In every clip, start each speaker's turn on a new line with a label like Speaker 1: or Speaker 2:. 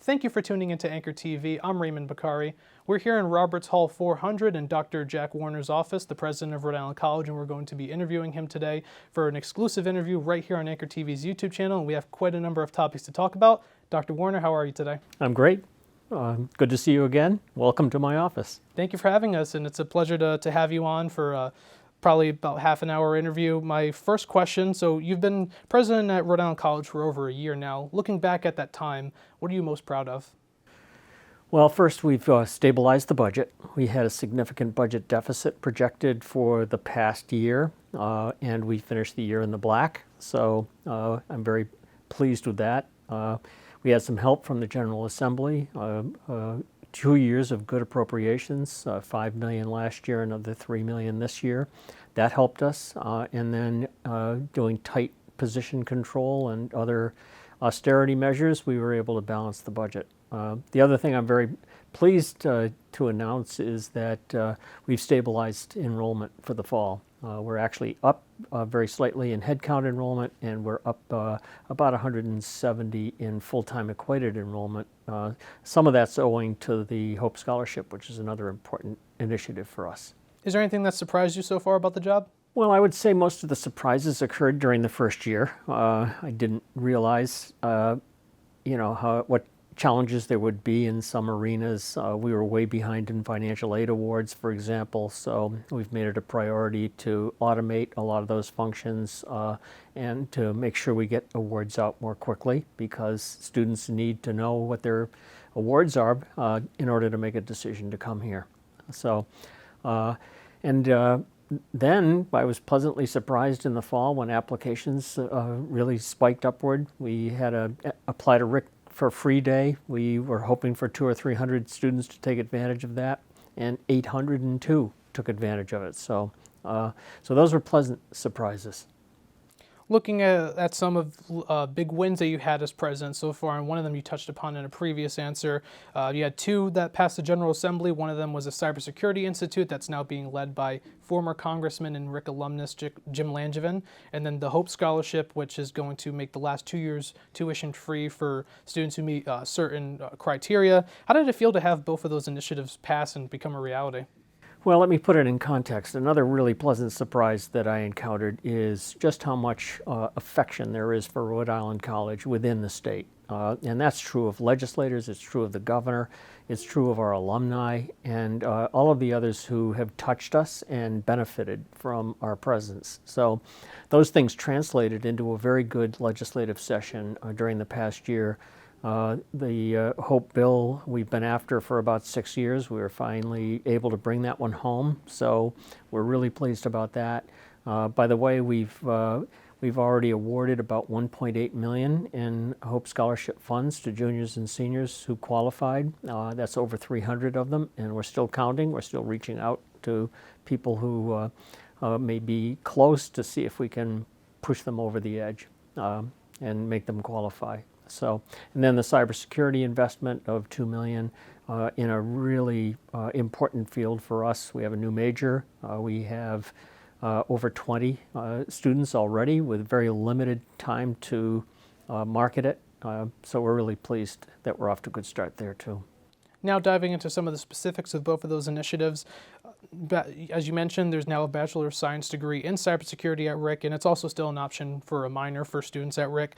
Speaker 1: Thank you for tuning into Anchor TV. I'm Raymond Baccari. We're here in Roberts Hall 400 in Dr. Jack Warner's office, the president of Rhode Island College, and we're going to be interviewing him today for an exclusive interview right here on Anchor TV's YouTube channel, and we have quite a number of topics to talk about. Dr. Warner, how are you today?
Speaker 2: I'm great. Good to see you again. Welcome to my office.
Speaker 1: Thank you for having us, and it's a pleasure to have you on for probably about half an hour interview. My first question, so you've been president at Rhode Island College for over a year now. Looking back at that time, what are you most proud of?
Speaker 2: Well, first we've stabilized the budget. We had a significant budget deficit projected for the past year, and we finished the year in the black. So I'm very pleased with that. We had some help from the General Assembly. 2 years of good appropriations, $5 million last year, another $3 million this year. That helped us. And then doing tight position control and other austerity measures, we were able to balance the budget. The other thing I'm very pleased to announce is that we've stabilized enrollment for the fall. We're actually up very slightly in headcount enrollment, and we're up about 170 in full-time equated enrollment. Some of that's owing to the Hope Scholarship, which is another important initiative for us.
Speaker 1: Is there anything that surprised you so far about the job?
Speaker 2: Well, I would say most of the surprises occurred during the first year. I didn't realize, what challenges there would be in some arenas. We were way behind in financial aid awards, for example, so we've made it a priority to automate a lot of those functions and to make sure we get awards out more quickly, because students need to know what their awards are in order to make a decision to come here. So, then I was pleasantly surprised in the fall when applications really spiked upward. We had applied a RIC for free day. We were hoping for 200 or 300 students to take advantage of that, and 802 took advantage of it. So those were pleasant surprises.
Speaker 1: Looking at some of big wins that you had as president so far, and one of them you touched upon in a previous answer. You had two that passed the General Assembly. One of them was a cybersecurity institute that's now being led by former Congressman and RIC alumnus Jim Langevin, and then the Hope Scholarship, which is going to make the last 2 years tuition free for students who meet certain criteria. How did it feel to have both of those initiatives pass and become a reality?
Speaker 2: Well, let me put it in context. Another really pleasant surprise that I encountered is just how much affection there is for Rhode Island College within the state. And that's true of legislators, it's true of the governor, it's true of our alumni, and all of the others who have touched us and benefited from our presence. So those things translated into a very good legislative session during the past year. The Hope bill we've been after for about 6 years. We were finally able to bring that one home, so we're really pleased about that. By the way, we've already awarded about $1.8 million in Hope Scholarship funds to juniors and seniors who qualified. That's over 300 of them, and we're still counting. We're still reaching out to people who may be close to see if we can push them over the edge and make them qualify. So, and then the cybersecurity investment of $2 million in a really important field for us. We have a new major. We have over 20 students already with very limited time to market it. So we're really pleased that we're off to a good start there too.
Speaker 1: Now diving into some of the specifics of both of those initiatives, as you mentioned, there's now a Bachelor of Science degree in cybersecurity at RIC, and it's also still an option for a minor for students at RIC.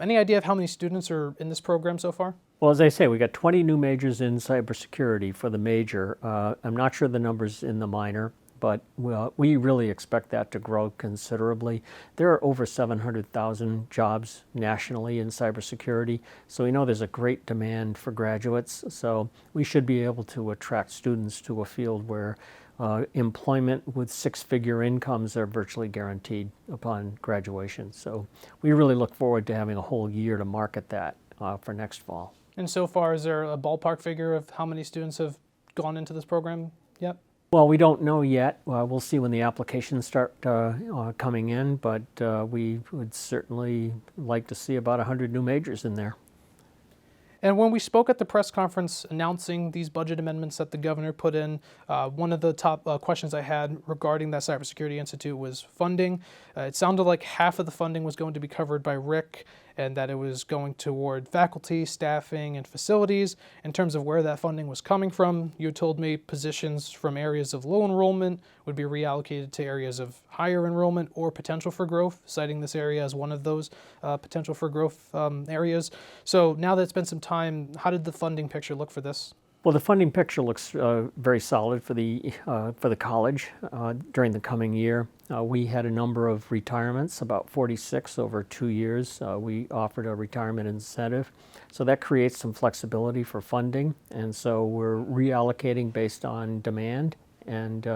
Speaker 1: Any idea of how many students are in this program so far?
Speaker 2: Well, as I say, we got 20 new majors in cybersecurity for the major. I'm not sure the numbers in the minor, but we really expect that to grow considerably. There are over 700,000 jobs nationally in cybersecurity, so we know there's a great demand for graduates. So we should be able to attract students to a field where employment with six-figure incomes are virtually guaranteed upon graduation. So we really look forward to having a whole year to market that for next fall.
Speaker 1: And so far, is there a ballpark figure of how many students have gone into this program yet?
Speaker 2: Well, we don't know yet. We'll see when the applications start coming in, but we would certainly like to see about 100 new majors in there.
Speaker 1: And when we spoke at the press conference announcing these budget amendments that the governor put in, one of the top questions I had regarding that Cybersecurity Institute was funding. It sounded like half of the funding was going to be covered by RIC and that it was going toward faculty, staffing, and facilities. In terms of where that funding was coming from, you told me positions from areas of low enrollment would be reallocated to areas of higher enrollment or potential for growth, citing this area as one of those potential for growth areas. So now that it's been some time, how did the funding picture look for this?
Speaker 2: Well, the funding picture looks very solid for the college during the coming year. We had a number of retirements, about 46 over 2 years. We offered a retirement incentive, so that creates some flexibility for funding. And so we're reallocating based on demand and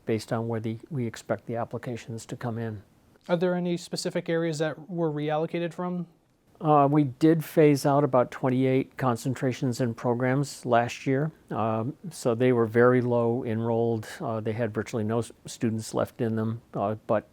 Speaker 2: based on where we expect the applications to come in.
Speaker 1: Are there any specific areas that were reallocated from?
Speaker 2: We did phase out about 28 concentrations and programs last year, so they were very low enrolled. They had virtually no students left in them, but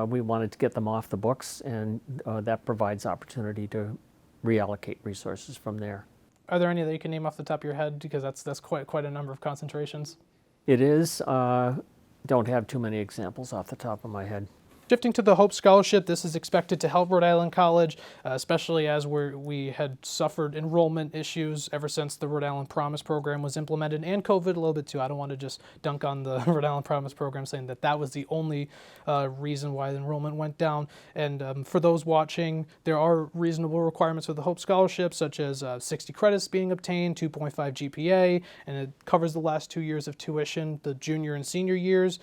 Speaker 2: we wanted to get them off the books, and that provides opportunity to reallocate resources from there.
Speaker 1: Are there any that you can name off the top of your head? Because that's quite a number of concentrations.
Speaker 2: It is. Don't have too many examples off the top of my head.
Speaker 1: Shifting to the Hope Scholarship, this is expected to help Rhode Island College, especially as we had suffered enrollment issues ever since the Rhode Island Promise program was implemented, and COVID a little bit too. I don't want to just dunk on the Rhode Island Promise program saying that was the only reason why the enrollment went down. And for those watching, there are reasonable requirements for the Hope Scholarship, such as 60 credits being obtained, 2.5 GPA, and it covers the last 2 years of tuition, the junior and senior years.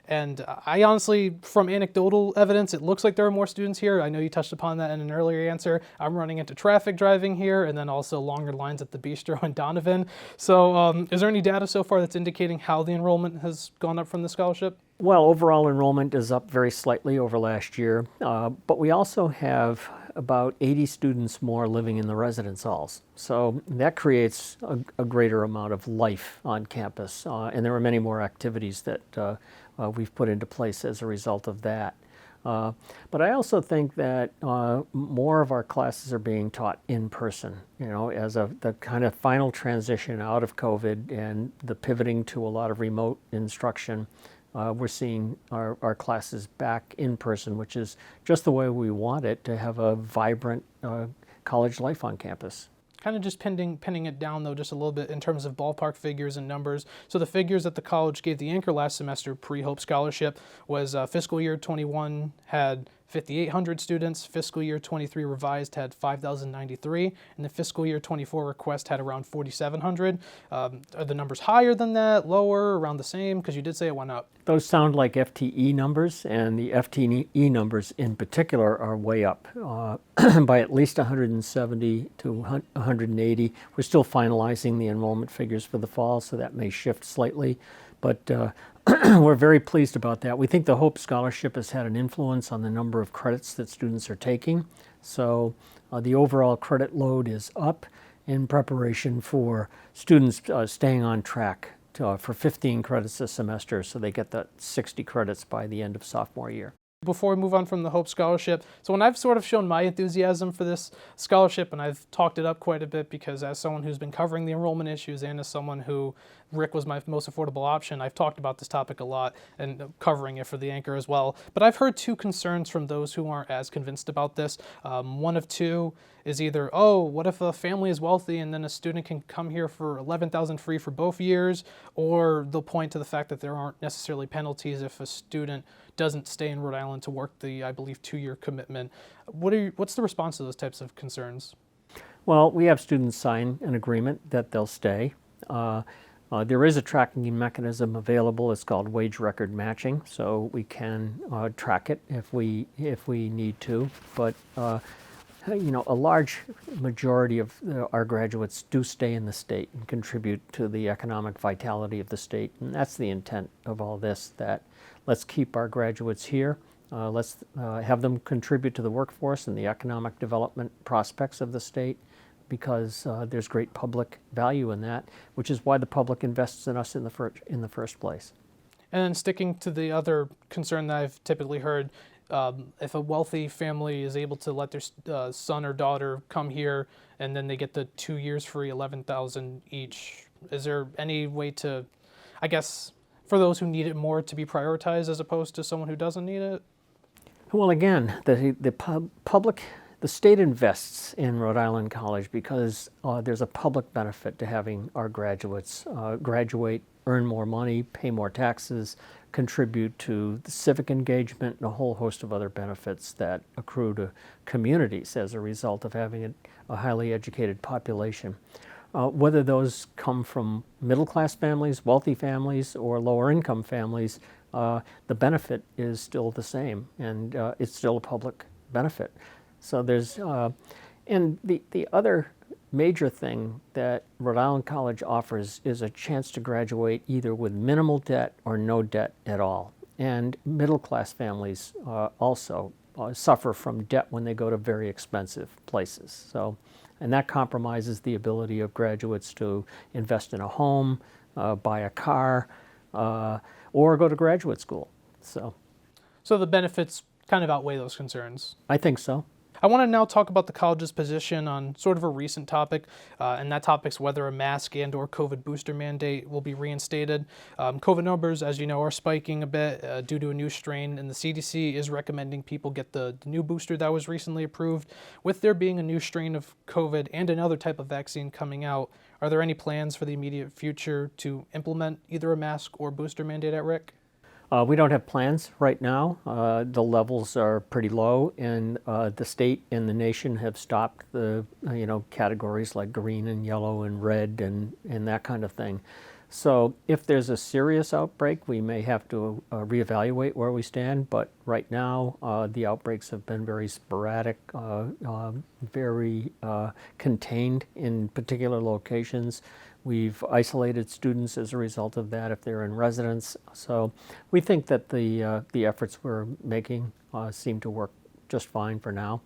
Speaker 1: And I honestly, from anecdotal evidence, it looks like there are more students here. I know you touched upon that in an earlier answer. I'm running into traffic driving here, and then also longer lines at the bistro in Donovan. So is there any data so far that's indicating how the enrollment has gone up from the scholarship?
Speaker 2: Well, overall enrollment is up very slightly over last year, but we also have about 80 students more living in the residence halls. So that creates a greater amount of life on campus, and there are many more activities that we've put into place as a result of that. But I also think that more of our classes are being taught in person, as the kind of final transition out of COVID and the pivoting to a lot of remote instruction. We're seeing our classes back in person, which is just the way we want it, to have a vibrant college life on campus.
Speaker 1: Kind of just pinning it down, though, just a little bit in terms of ballpark figures and numbers. So the figures that the college gave the anchor last semester, pre-Hope Scholarship, was fiscal year 21 had 5,800 students, fiscal year 23 revised had 5,093, and the fiscal year 24 request had around 4,700. Are the numbers higher than that, lower, around the same? Because you did say it went up.
Speaker 2: Those sound like FTE numbers, and the FTE numbers in particular are way up by at least 170 to 180. We're still finalizing the enrollment figures for the fall, so that may shift slightly, but we're very pleased about that. We think the Hope Scholarship has had an influence on the number of credits that students are taking, so the overall credit load is up in preparation for students staying on track for 15 credits a semester, so they get that 60 credits by the end of sophomore year.
Speaker 1: Before we move on from the Hope Scholarship, so when I've sort of shown my enthusiasm for this scholarship, and I've talked it up quite a bit because as someone who's been covering the enrollment issues and as someone who RIC was my most affordable option, I've talked about this topic a lot and covering it for the anchor as well. But I've heard two concerns from those who aren't as convinced about this. One of two is either, oh, what if a family is wealthy and then a student can come here for $11,000 free for both years? Or they'll point to the fact that there aren't necessarily penalties if a student doesn't stay in Rhode Island to work the, I believe, 2-year commitment. What's the response to those types of concerns?
Speaker 2: Well, we have students sign an agreement that they'll stay. There is a tracking mechanism available. It's called wage record matching, so we can track it if we need to. But a large majority of our graduates do stay in the state and contribute to the economic vitality of the state, and that's the intent of all this. That let's keep our graduates here. Let's have them contribute to the workforce and the economic development prospects of the state, because there's great public value in that, which is why the public invests in us in the first place.
Speaker 1: And then sticking to the other concern that I've typically heard, if a wealthy family is able to let their son or daughter come here and then they get the 2 years free, $11,000 each, is there any way to, I guess, for those who need it more, to be prioritized as opposed to someone who doesn't need it?
Speaker 2: Well, again, the public The state invests in Rhode Island College because there's a public benefit to having our graduates graduate, earn more money, pay more taxes, contribute to the civic engagement, and a whole host of other benefits that accrue to communities as a result of having a highly educated population. Whether those come from middle-class families, wealthy families, or lower-income families, the benefit is still the same, and it's still a public benefit. So there's, and the other major thing that Rhode Island College offers is a chance to graduate either with minimal debt or no debt at all. And middle-class families also suffer from debt when they go to very expensive places. So, and that compromises the ability of graduates to invest in a home, buy a car, or go to graduate school. So
Speaker 1: So the benefits kind of outweigh those concerns.
Speaker 2: I think so.
Speaker 1: I want to now talk about the college's position on sort of a recent topic, and that topic's whether a mask and or COVID booster mandate will be reinstated. COVID numbers, as you know, are spiking a bit due to a new strain, and the CDC is recommending people get the new booster that was recently approved. With there being a new strain of COVID and another type of vaccine coming out, are there any plans for the immediate future to implement either a mask or booster mandate at RIC?
Speaker 2: We don't have plans right now. The levels are pretty low, and the state and the nation have stopped the categories like green and yellow and red and that kind of thing. So if there's a serious outbreak, we may have to reevaluate where we stand. But right now, the outbreaks have been very sporadic, very contained in particular locations. We've isolated students as a result of that if they're in residence. So we think that the efforts we're making seem to work just fine for now.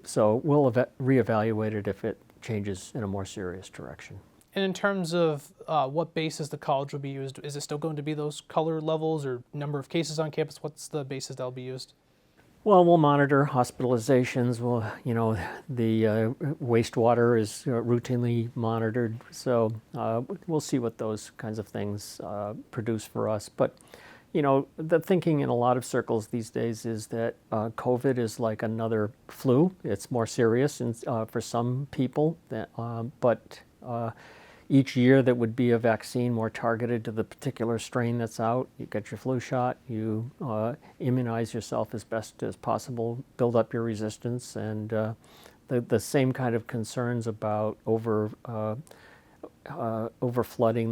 Speaker 2: So we'll reevaluate it if it changes in a more serious direction.
Speaker 1: And in terms of what basis the college will be used, is it still going to be those color levels or number of cases on campus? What's the basis that'll be used?
Speaker 2: Well, we'll monitor hospitalizations. The wastewater is routinely monitored, so we'll see what those kinds of things produce for us. But, the thinking in a lot of circles these days is that COVID is like another flu. It's more serious for some people, but each year that would be a vaccine more targeted to the particular strain that's out. You get your flu shot, you immunize yourself as best as possible, build up your resistance, and the same kind of concerns about overflooding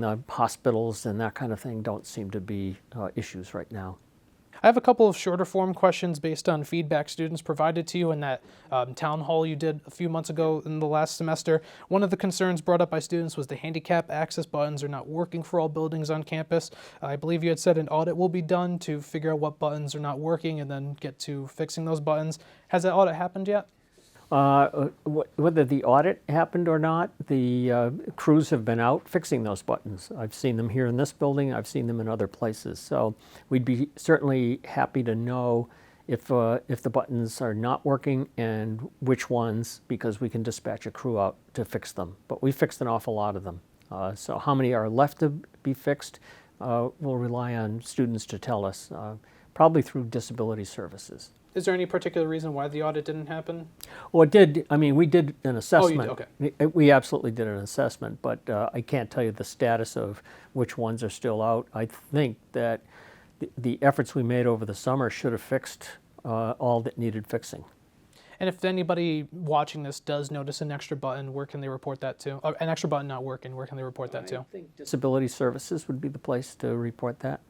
Speaker 2: the hospitals and that kind of thing don't seem to be issues right now.
Speaker 1: I have a couple of shorter form questions based on feedback students provided to you in that town hall you did a few months ago in the last semester. One of the concerns brought up by students was the handicap access buttons are not working for all buildings on campus. I believe you had said an audit will be done to figure out what buttons are not working and then get to fixing those buttons. Has that audit happened yet?
Speaker 2: Whether the audit happened or not, the crews have been out fixing those buttons. I've seen them here in this building. I've seen them in other places. So we'd be certainly happy to know if the buttons are not working and which ones, because we can dispatch a crew out to fix them. But we fixed an awful lot of them. So how many are left to be fixed, we'll rely on students to tell us, probably through disability services.
Speaker 1: Is there any particular reason why the audit didn't happen?
Speaker 2: Well, it did. I mean, we did an assessment.
Speaker 1: Oh, you did? Okay.
Speaker 2: We absolutely did an assessment, but I can't tell you the status of which ones are still out. I think that the efforts we made over the summer should have fixed all that needed fixing.
Speaker 1: And if anybody watching this does notice an extra button, where can they report that to? An extra button not working, where can they report that to?
Speaker 2: I think disability services would be the place to report that.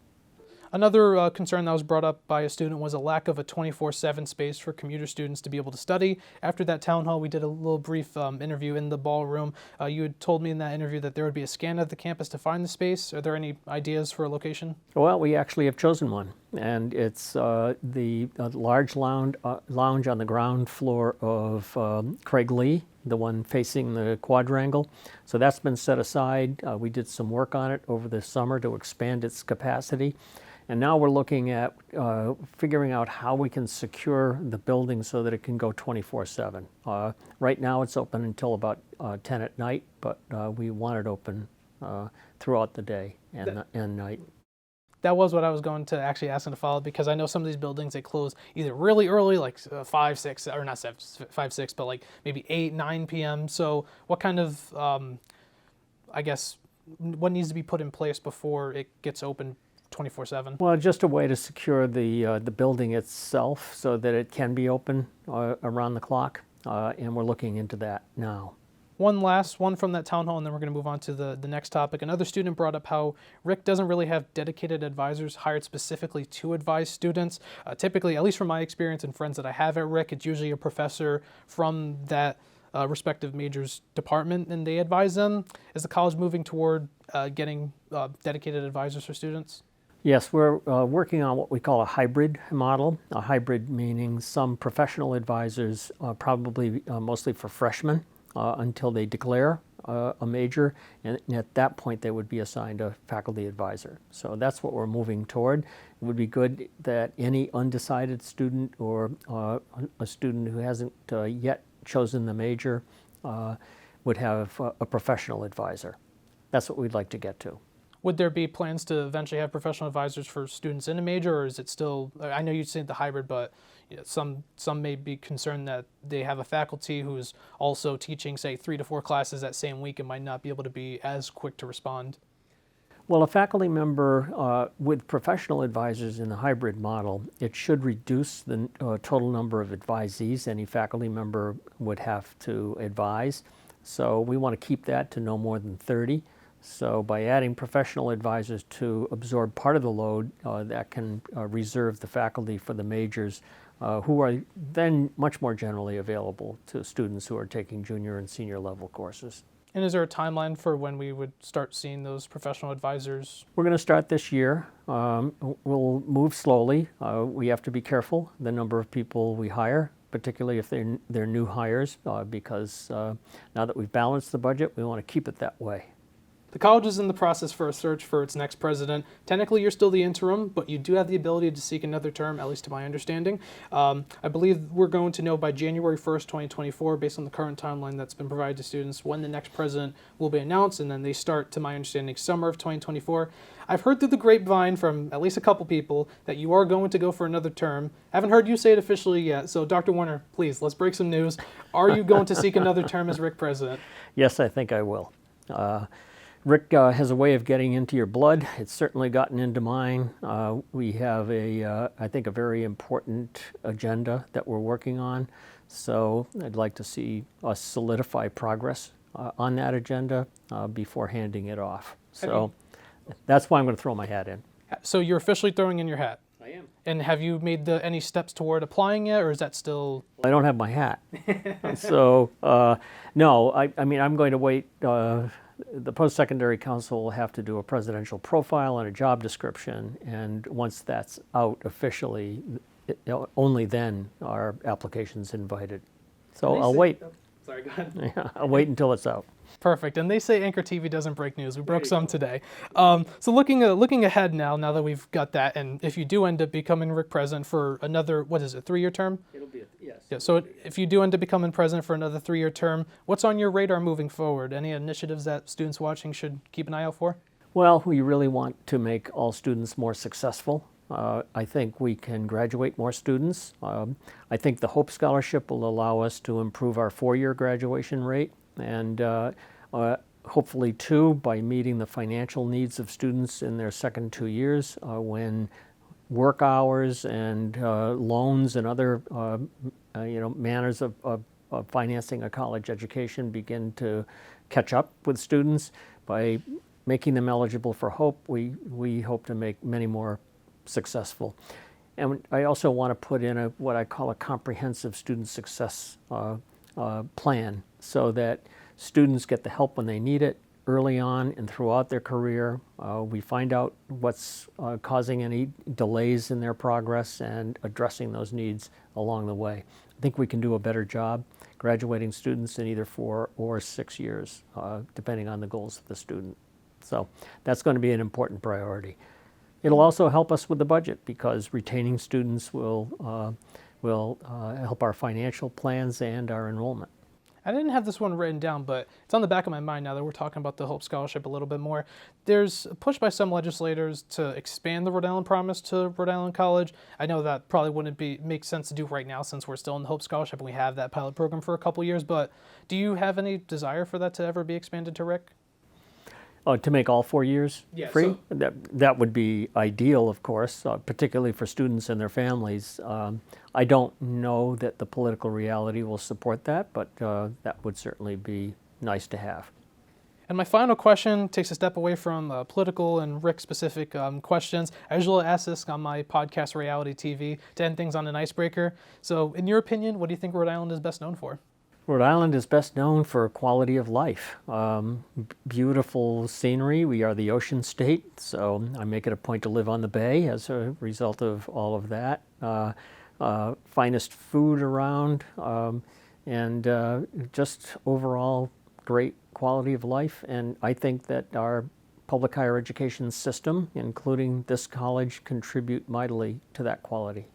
Speaker 1: Another concern that was brought up by a student was a lack of a 24/7 space for commuter students to be able to study. After that town hall, we did a little brief interview in the ballroom. You had told me in that interview that there would be a scan of the campus to find the space. Are there any ideas for a location?
Speaker 2: Well, we actually have chosen one, and it's the large lounge on the ground floor of Craig Lee, the one facing the quadrangle. So that's been set aside. We did some work on it over the summer to expand its capacity. And now we're looking at figuring out how we can secure the building so that it can go 24/7. Right now it's open until about 10 at night, but we want it open throughout the day and night.
Speaker 1: that was what I was going to actually ask him to follow, because I know some of these buildings, they close either really early, like 5, 6, or not 7, 5, 6, but like maybe 8, 9 p.m. So what kind of, I guess, what needs to be put in place before it gets open 24/7?
Speaker 2: Well, just a way to secure the building itself so that it can be open around the clock, and we're looking into that now.
Speaker 1: One last one from that town hall, and then we're going to move on to the next topic. Another student brought up how RIC doesn't really have dedicated advisors hired specifically to advise students. Typically, at least from my experience and friends that I have at RIC, it's usually a professor from that respective major's department, and they advise them. Is the college moving toward getting dedicated advisors for students?
Speaker 2: Yes, we're working on what we call a hybrid model. A hybrid meaning some professional advisors, probably mostly for freshmen, until they declare a major, and at that point they would be assigned a faculty advisor. So that's what we're moving toward. It would be good that any undecided student or a student who hasn't yet chosen the major would have a professional advisor. That's what we'd like to get to.
Speaker 1: Would there be plans to eventually have professional advisors for students in a major, or is it still, I know you said the hybrid, but you know, some may be concerned that they have a faculty who's also teaching, say, 3 to 4 classes that same week and might not be able to be as quick to respond?
Speaker 2: Well, a faculty member with professional advisors in the hybrid model, it should reduce the total number of advisees any faculty member would have to advise. So we want to keep that to no more than 30. So by adding professional advisors to absorb part of the load, that can reserve the faculty for the majors, who are then much more generally available to students who are taking junior and senior level courses.
Speaker 1: And is there a timeline for when we would start seeing those professional advisors?
Speaker 2: We're going to start this year. We'll move slowly. We have to be careful the number of people we hire, particularly if they're new hires, because now that we've balanced the budget, we want to keep it that way.
Speaker 1: The college is in the process for a search for its next president. Technically, you're still the interim, but you do have the ability to seek another term, at least to my understanding. I believe we're going to know by January 1st, 2024, based on the current timeline that's been provided to students, when the next president will be announced, and then they start, to my understanding, summer of 2024. I've heard through the grapevine from at least a couple people that you are going to go for another term. I haven't heard you say it officially yet, so Dr. Warner, please, let's break some news. Are you going to seek another term as RIC president?
Speaker 2: Yes, I think I will. RIC has a way of getting into your blood. It's certainly gotten into mine. We have I think, a very important agenda that we're working on. So I'd like to see us solidify progress on that agenda before handing it off. So that's why I'm going to throw my hat in.
Speaker 1: So you're officially throwing in your hat?
Speaker 2: I am.
Speaker 1: And have you made any steps toward applying yet, or is that still?
Speaker 2: I don't have my hat. So no, I mean, I'm going to wait. The post-secondary council will have to do a presidential profile and a job description, and once that's out officially, only then are applications invited. So I'll wait.
Speaker 1: Sorry, go ahead.
Speaker 2: Yeah, I'll wait until it's out.
Speaker 1: Perfect. And they say Anchor TV doesn't break news. We broke some today. So looking ahead now that we've got that, and if you do end up becoming RIC president for another, 3-year term?
Speaker 2: It'll be, yes.
Speaker 1: Yeah, so if you do end up becoming president for another 3-year term, what's on your radar moving forward? Any initiatives that students watching should keep an eye out for?
Speaker 2: Well, we really want to make all students more successful. I think we can graduate more students. I think the Hope Scholarship will allow us to improve our 4-year graduation rate, and hopefully, too, by meeting the financial needs of students in their second 2 years, when work hours and loans and other manners of financing a college education begin to catch up with students. By making them eligible for Hope, we hope to make many more successful. And I also want to put in what I call a comprehensive student success plan, so that students get the help when they need it early on and throughout their career. We find out what's causing any delays in their progress and addressing those needs along the way. I think we can do a better job graduating students in either 4 or 6 years, depending on the goals of the student. So that's going to be an important priority. It'll also help us with the budget, because retaining students will help our financial plans and our enrollment.
Speaker 1: I didn't have this one written down, but it's on the back of my mind now that we're talking about the Hope Scholarship a little bit more. There's a push by some legislators to expand the Rhode Island Promise to Rhode Island College. I know that probably wouldn't make sense to do right now since we're still in the Hope Scholarship and we have that pilot program for a couple years, but do you have any desire for that to ever be expanded to RIC?
Speaker 2: To make all 4 years
Speaker 1: Yeah,
Speaker 2: free?
Speaker 1: so-
Speaker 2: That would be ideal, of course, particularly for students and their families. I don't know that the political reality will support that, but that would certainly be nice to have.
Speaker 1: And my final question takes a step away from political and RIC-specific questions. I usually ask this on my podcast, Reality TV, to end things on an icebreaker. So in your opinion, what do you think Rhode Island is best known for?
Speaker 2: Rhode Island is best known for quality of life. Beautiful scenery. We are the ocean state, so I make it a point to live on the bay as a result of all of that. Finest food around, and just overall great quality of life. And I think that our public higher education system, including this college, contribute mightily to that quality.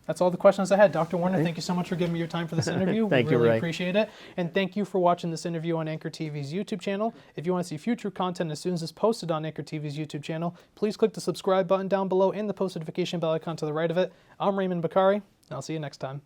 Speaker 1: That's all the questions I had. Dr. Warner, thank you so much for giving me your time for this interview.
Speaker 2: Thank
Speaker 1: we
Speaker 2: you,
Speaker 1: really
Speaker 2: Ray.
Speaker 1: appreciate it. And thank you for watching this interview on Anchor TV's YouTube channel. If you want to see future content as soon as it's posted on Anchor TV's YouTube channel, please click the subscribe button down below and the post notification bell icon to the right of it. I'm Raymond Baccari, and I'll see you next time.